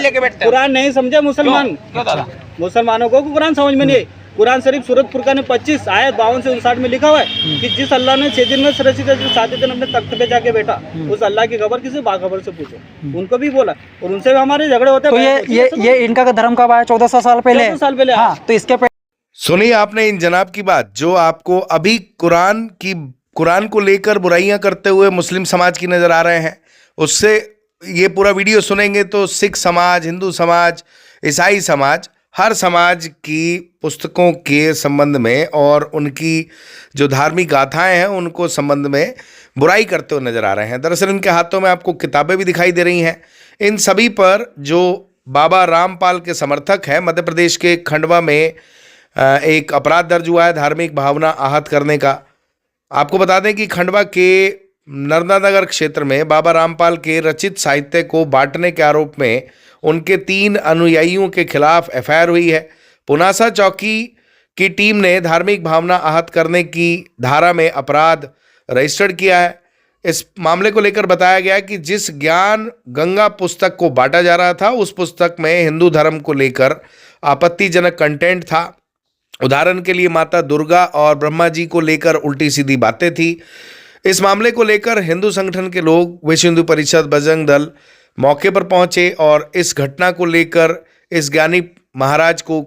लेके बैठते? कुरान नहीं समझे मुसलमान, क्यों दादा? मुसलमानों को कुरान समझ में नहीं है। कुरान शरीफ सूरत फुरकान में 25 आयत 52 से 59 में लिखा हुआ है कि जिस अल्लाह ने 6 दिन में रची थी, 7वें दिन अपने तख्त पे जाके बैठा, उस अल्लाह की खबर किसी बाखबर से पूछो। उनको भी बोला और उनसे भी हमारे झगड़े होते हैं। तो ये इनका धर्म कब आया? 1400 साल पहले। 1400 साल पहले। हाँ, तो इसके सुनिए आपने इन जनाब की बात, जो आपको अभी कुरान को लेकर बुराइयां करते हुए मुस्लिम समाज की नजर आ रहे हैं, उससे ये पूरा वीडियो सुनेंगे तो सिख समाज, हिंदू समाज, ईसाई समाज, हर समाज की पुस्तकों के संबंध में और उनकी जो धार्मिक गाथाएं हैं उनको संबंध में बुराई करते हुए नजर आ रहे हैं। दरअसल इनके हाथों में आपको किताबें भी दिखाई दे रही हैं। इन सभी पर जो बाबा रामपाल के समर्थक हैं, मध्य प्रदेश के खंडवा में एक अपराध दर्ज हुआ है धार्मिक भावना आहत करने का। आपको बता दें कि खंडवा के नर्मदानगर क्षेत्र में बाबा रामपाल के रचित साहित्य को बांटने के आरोप में उनके 3 अनुयायियों के खिलाफ एफआईआर हुई है। पुनासा चौकी की टीम ने धार्मिक भावना आहत करने की धारा में अपराध रजिस्टर्ड किया है। इस मामले को लेकर बताया गया कि जिस ज्ञान गंगा पुस्तक को बांटा जा रहा था, उस पुस्तक में हिंदू धर्म को लेकर आपत्तिजनक कंटेंट था। उदाहरण के लिए माता दुर्गा और ब्रह्मा जी को लेकर उल्टी सीधी बातें थी। इस मामले को लेकर हिंदू संगठन के लोग, विश्व हिंदू परिषद, बजरंग दल मौके पर पहुंचे और इस घटना को लेकर इस ज्ञानी महाराज को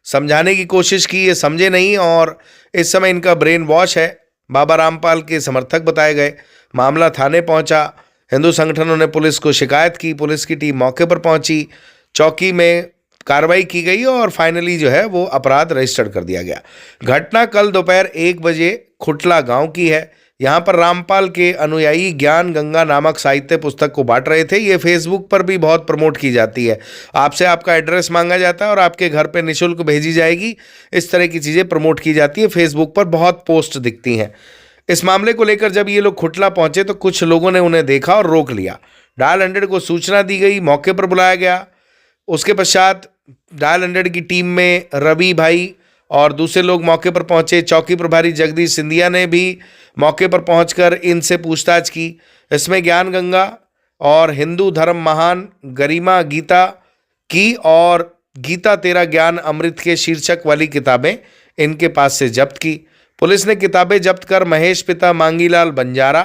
समझाने की कोशिश की। ये समझे नहीं और इस समय इनका ब्रेन वॉश है। बाबा रामपाल के समर्थक बताए गए। मामला थाने पहुंचा। हिंदू संगठनों ने पुलिस को शिकायत की। पुलिस की टीम मौके पर पहुंची। चौकी में कार्रवाई की गई और फाइनली जो है वो अपराध रजिस्टर्ड कर दिया गया। घटना कल दोपहर 1 बजे खुटला गांव की है। यहाँ पर रामपाल के अनुयायी ज्ञान गंगा नामक साहित्य पुस्तक को बांट रहे थे। ये फेसबुक पर भी बहुत प्रमोट की जाती है। आपसे आपका एड्रेस मांगा जाता है और आपके घर पे निःशुल्क भेजी जाएगी। इस तरह की चीज़ें प्रमोट की जाती है। फेसबुक पर बहुत पोस्ट दिखती हैं। इस मामले को लेकर जब ये लोग खुटला पहुंचे तो कुछ लोगों ने उन्हें देखा और रोक लिया। डायल 100 को सूचना दी गई, मौके पर बुलाया गया। उसके पश्चात डायल 100 की टीम में रवि भाई और दूसरे लोग मौके पर पहुंचे। चौकी प्रभारी जगदीश सिंधिया ने भी मौके पर पहुंचकर इनसे पूछताछ की। इसमें ज्ञान गंगा और हिंदू धर्म महान गरिमा गीता की और गीता तेरा ज्ञान अमृत के शीर्षक वाली किताबें इनके पास से जब्त की। पुलिस ने किताबें जब्त कर महेश पिता मांगीलाल बंजारा,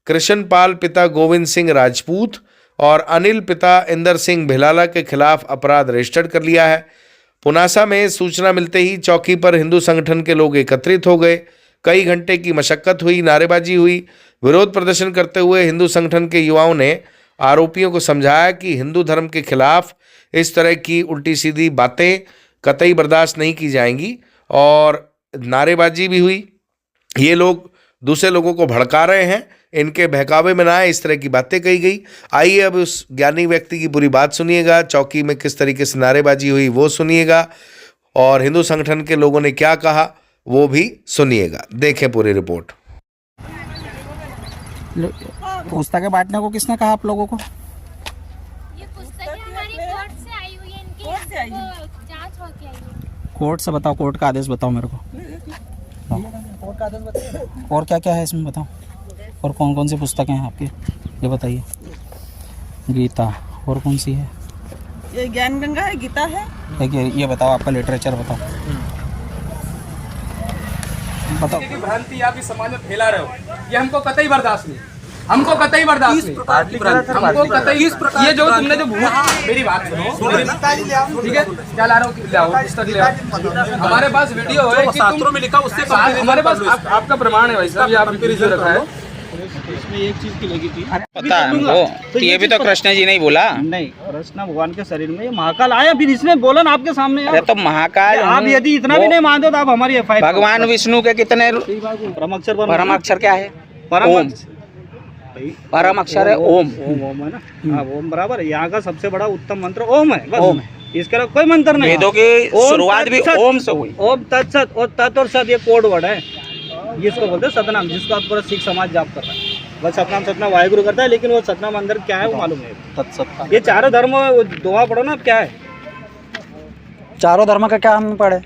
कृष्ण पाल पिता गोविंद सिंह राजपूत और अनिल पिता इंदर सिंह भिलाला के खिलाफ अपराध रजिस्टर्ड कर लिया है। पुनासा में सूचना मिलते ही चौकी पर हिंदू संगठन के लोग एकत्रित हो गए। कई घंटे की मशक्कत हुई, नारेबाजी हुई। विरोध प्रदर्शन करते हुए हिंदू संगठन के युवाओं ने आरोपियों को समझाया कि हिंदू धर्म के खिलाफ इस तरह की उल्टी सीधी बातें कतई बर्दाश्त नहीं की जाएंगी और नारेबाजी भी हुई। ये लोग दूसरे लोगों को भड़का रहे हैं, इनके बहकावे में ना आए, इस तरह की बातें कही गई। आइए अब उस ज्ञानी व्यक्ति की पूरी बात सुनिएगा। चौकी में किस तरीके से नारेबाजी हुई वो सुनिएगा और हिंदू संगठन के लोगों ने क्या कहा वो भी सुनिएगा। देखें पूरी रिपोर्ट। पुस्तकें बांटने को किसने कहा आप लोगों को? ये पुस्तकें हमारी कोर्ट से आई हुई है, इनकी कोर्ट से आई है, जांच होके आई है। कोर्ट से बताओ, कोर्ट का आदेश बताओ मेरे को। कोर्ट का आदेश बताओ। और क्या क्या है इसमें बताओ, और कौन कौन सी पुस्तकें हैं आपकी ये बताइए। गीता, और कौन सी है? ये ज्ञान गंगा है, गीता है। देखिए ये बताओ, आपका लिटरेचर बताओ। बताओ। भ्रांति आप इस समाज में फैला रहे हो, ये हमको कतई बर्दाश्त नहीं, हमको कतई बर्दाश्त नहीं, हमको कतई। ये जो तुमने जो मेरी बात सुनो, ठीक है, क्या ला रहे हो? लाओ पुस्तक ले आओ। हमारे पास वीडियो है कि तुम में लिखा, उससे हमारे पास आपका प्रमाण है भाई साहब, ये आपने रिव्यू रखा है। इसमें एक चीज की लगी थी, पता है हमको। तो ये भी तो कृष्ण जी नहीं बोला? नहीं, कृष्ण भगवान के शरीर में ये महाकाल आया, फिर इसने बोला ना आपके सामने। अरे तो महाकाल, आप यदि इतना भी नहीं मानते तो आप हमारी एफआईआर। भगवान विष्णु के कितने परम अक्षर क्या है? परम परम अक्षर है ओम। ओम है ना? हाँ, ओम बराबर है। यहाँ का सबसे बड़ा उत्तम मंत्र ओम है, बस ओम है, इसके अलावा कोई मंत्र नहीं। वेदों की शुरुआत भी ओम से हुई। ओम तत्सत, और तत् और सत ये कोड वर्ड है, जिसको बोलते हैं सतनाम, जिसको आप पूरा सिख समाज जाप कर रहा है। बस सतनाम सतनाम वाहिगुरु करता है, लेकिन वो सतनाम अंदर क्या है वो मालूम नहीं। तत्सत, ये चारों धर्म दोहा पढ़ो ना, क्या है? चारों धर्म का क्या हम पढ़े?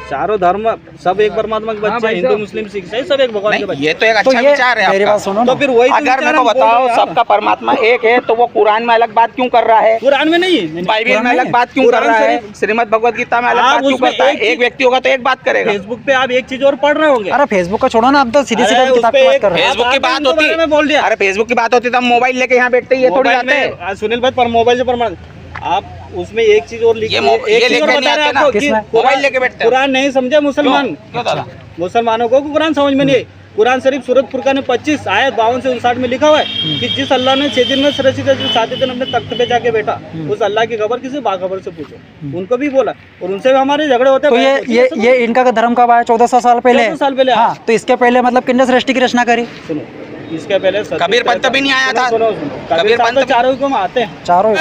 चारों धर्म सब एक परमात्मा के बच्चे हैं, हिंदू मुस्लिम सिख ईसाई सब एक भगवान के बच्चे। ये तो एक अच्छा विचार है मेरी आपका। बात सुनो तो फिर वही तो अगर विचार मेरे को हम बोल बताओ रहे हैं यार। सबका परमात्मा एक है तो वो कुरान में अलग बात क्यों कर रहा है, कुरान में नहीं, बाइबल में अलग बात क्यों कर रहा है, श्रीमद भगवत गीता में अलग आप बात क्यों उसमें करता है? एक एक व्यक्ति होगा तो एक बात करेगा। फेसबुक पे आप एक चीज और पढ़ रहे होंगे। अरे फेसबुक का छोड़ो ना, हम तो सीधी सीधी अरे किताब उसपे की बात एक- कर रहे हैं। फेसबुक की आप बात हिंदू होती बारे में बोल दिया। अरे फेसबुक की बात होती तो हम मोबाइल लेके यहाँ बैठते ही ये थोड़ी मोबाइल जाते हैं। में सुनील भाई पर मोबाइल से प्रमाण आप उसमें एक चीज और लिखी ये है, एक चीज लेके और नहीं बता रहे आते हैं ना, आपको कि किसमें? मोबाइल लेके बैठते हैं। कुरान नहीं समझे मुसलमान, क्यों दादा? मुसलमानों को कुरान समझ में नहीं है। कुरान शरीफ सूरत फुरकान 25 आयत 52 से 59 में लिखा हुआ है कि जिस अल्लाह ने 6 दिन में रची था, 7 दिन अपने तख्त पे जाके बैठा, उस अल्लाह की खबर किसी बाखबर से पूछो। उनको भी बोला और उनसे भी हमारे झगड़े होते तो हैं। ये इनका धर्म कब आया? 1400 साल पहले। 1400 साल पहले हाँ, तो इसके पहले मतलब किन्ने सृष्टि की रचना करी? सुनो, इसके पहले कबीर पंत भी नहीं आया था। सुनो कबीर पंत तो चारों को आते हैं। चारों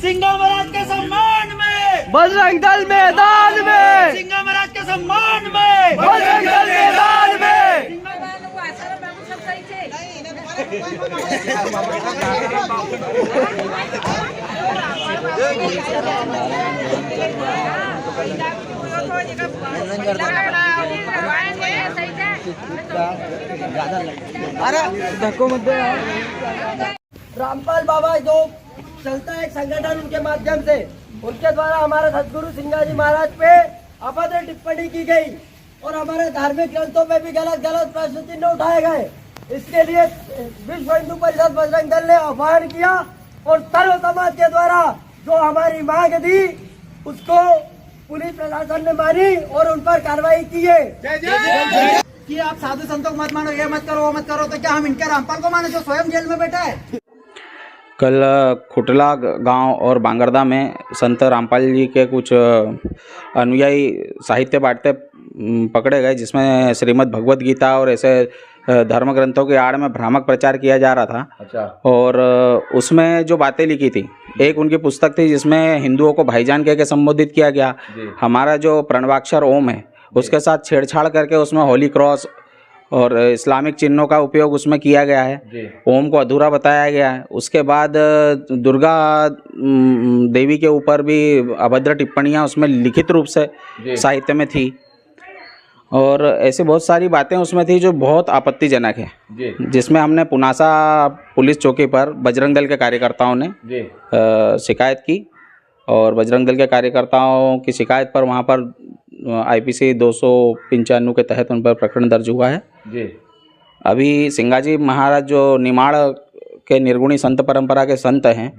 सिंघा महाराज के सम्मान में बजरंग दल मैदान में, सिंघा महाराज के सम्मान में बजरंग दल मैदान में। रामपाल बाबा जो चलता है एक संगठन, उनके माध्यम से उनके द्वारा हमारे सदगुरु सिंगाजी महाराज पे अभद्र टिप्पणी की गई और हमारे धार्मिक ग्रंथों पे भी गलत गलत प्रश्न चिन्ह उठाए गए। इसके लिए विश्व हिंदू परिषद बजरंग दल ने आह्वान किया और सर्व समाज के द्वारा जो हमारी मांग थी उसको पुलिस प्रशासन ने मानी और उन पर कार्रवाई की है। कि आप साधु संतों को मत मानो, ये मत करो वो मत करो, तो क्या हम इनके रामपाल को मानो जो स्वयं जेल में बैठा है? कल खुटला गांव और बांगरदा में संत रामपाल जी के कुछ अनुयायी साहित्य बांटते पकड़े गए, जिसमें श्रीमद् भगवत गीता और ऐसे धर्म ग्रंथों की आड़ में भ्रामक प्रचार किया जा रहा था। अच्छा। और उसमें जो बातें लिखी थी, एक उनकी पुस्तक थी जिसमें हिंदुओं को भाईजान कह के संबोधित किया गया। हमारा जो प्रणवाक्षर ओम है उसके साथ छेड़छाड़ करके उसमें होली क्रॉस और इस्लामिक चिन्हों का उपयोग उसमें किया गया है। ओम को अधूरा बताया गया है। उसके बाद दुर्गा देवी के ऊपर भी अभद्र टिप्पणियां उसमें लिखित रूप से साहित्य में थी और ऐसे बहुत सारी बातें उसमें थी जो बहुत आपत्तिजनक है, जिसमें हमने पुनासा पुलिस चौकी पर बजरंग दल के कार्यकर्ताओं ने शिकायत की और बजरंग दल के कार्यकर्ताओं की शिकायत पर वहाँ पर IPC 295 के तहत उन पर प्रकरण दर्ज हुआ है। अभी सिंगाजी महाराज जो निमाड़ के निर्गुणी संत परंपरा के संत हैं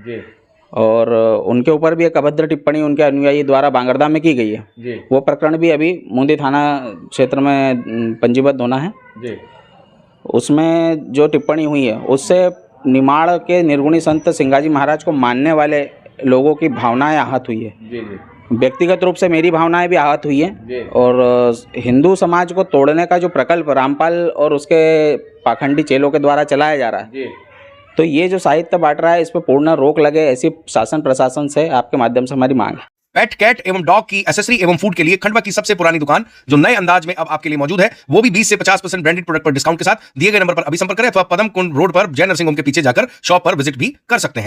और उनके ऊपर भी एक अभद्र टिप्पणी उनके अनुयायी द्वारा बांगरदा में की गई है। वो प्रकरण भी अभी मुंदी थाना क्षेत्र में पंजीबद्ध होना है। उसमें जो टिप्पणी हुई है उससे निमाड़ के निर्गुणी संत सिंगाजी महाराज को मानने वाले लोगों की भावनाएं आहत हुई है। व्यक्तिगत रूप से मेरी भावनाएं भी आहत हुई है और हिंदू समाज को तोड़ने का जो प्रकल्प रामपाल और उसके पाखंडी चेलों के द्वारा चलाया जा रहा है, तो ये जो साहित्य बांट रहा है इस पर पूर्ण रोक लगे, ऐसी शासन प्रशासन से आपके माध्यम से हमारी मांग है। पेट, कैट एवं डॉग की एक्सेसरी एवं फूड के लिए खंडवा की सबसे पुरानी दुकान जो नए अंदाज में अब आपके लिए मौजूद है, वो भी 20 से 50% ब्रांडेड प्रोडक्ट पर डिस्काउंट के साथ। दिए गए नंबर पर अभी संपर्क करें अथवा पदम कुंड रोड पर जय नरसिंह होम के पीछे जाकर शॉप पर विजिट भी कर सकते हैं।